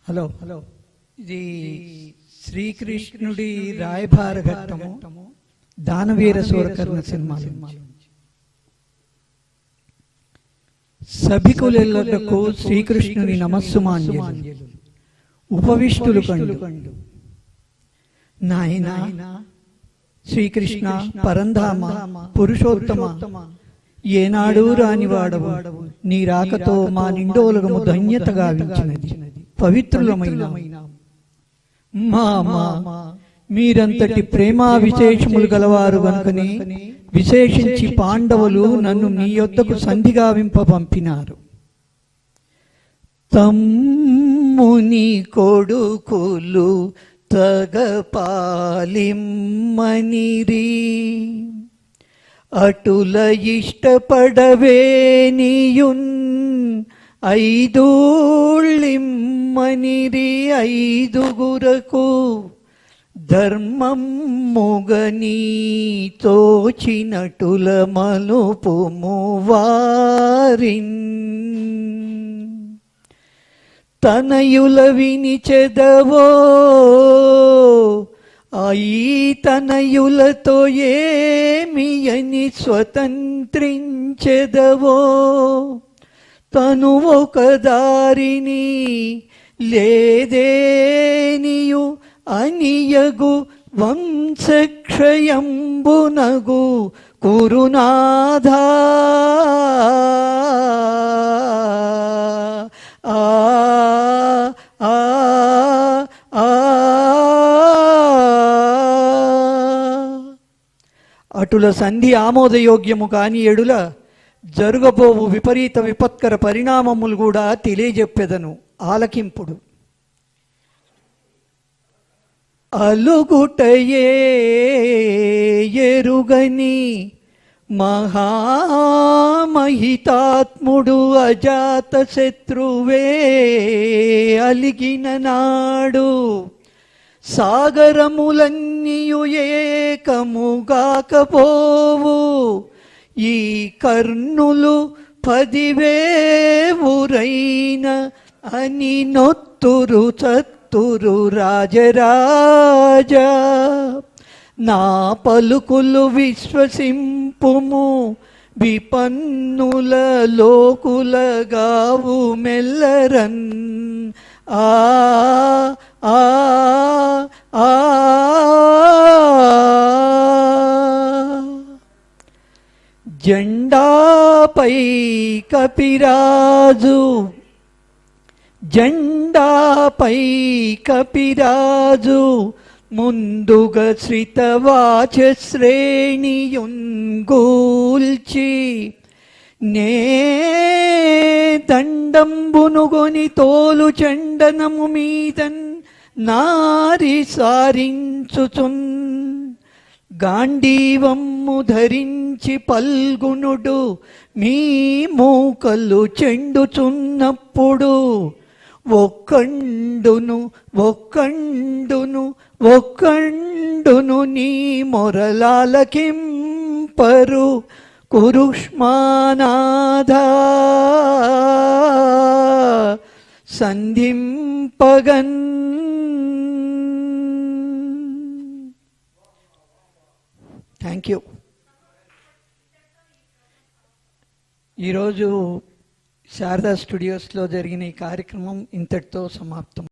Hello hello ఇది శ్రీకృష్ణుడి రాయభార ఘట్టము దానవీర Soora Karna cinema. సభికులెల్లటకు శ్రీకృష్ణుని నమస్సుమాంజలు ఉపవిష్టులు కండు. నాయనా శ్రీకృష్ణ పరంధామ పురుషోత్తమ, ఏనాడు రానివాడవు, నీ రాకతో మా నిండోలగము ధన్యత గావించినది, పవిత్రులమైన మామా. మీరంతటి ప్రేమా విశేషములు గలవారు గనుకనే విశేషించి పాండవులు నన్ను మీ యొద్దకు సంధి గావింప పంపినారు. తమ్ముని కొడుకులు తగపాలిమ్మనిరి, అటుల ఇష్టపడవేనియున్ ఐదూళ్ళిమ్మనిరి. ఐదుగురకు ధర్మమ్ముగని తోచినటుల మలుపుము వారిన్. తనయుల వినిచెదవో, ఈ తనయులతో ఏమి అని స్వతంత్రించెదవో, తను ఒక దారిని లేదేనియు అనియగు వంశక్షయంబునగు కురునాథా. అటుల సంధి ఆమోదయోగ్యము కాని ఎడుల జరుగబోవు విపరీత విపత్కర పరిణామములు కూడా తెలియజెప్పెదను, ఆలకింపుడు. అలుగుటయే ఎరుగని మహామహితాత్ముడు అజాత శత్రువే అలిగిన నాడు, సాగరములన్నీయు ఏకముగాకపోవు. ఈ కర్ణులు 10,000 అని నొత్తురు చత్తురు రాజరాజా. నా పలుకులు విశ్వసింపుము, విపన్నుల లోకులగావు మెల్లరన్. ఆ ఆ ఆ జెండాపై కపిరాజు, జెండాపై కపిరాజు, ముందుగా శ్రితవాచ శ్రేణియుంగూల్చి. నే దండంబునుగొని తోలు చండనము మీదన్ నారి సారించుచున్. గాంధీవమ్ము ధరించి పల్గునుడు మీ మూకలు చెండుచున్నప్పుడు, ఒక్కండును ఒక్కండును ఒక్కండును నీ మొరలాలకింపరు కురుష్మానాథా. సంధింపగన్. Thank you. ఈరోజు శారదా స్టూడియోస్లో జరిగిన ఈ కార్యక్రమం ఇంతటితో సమాప్తం.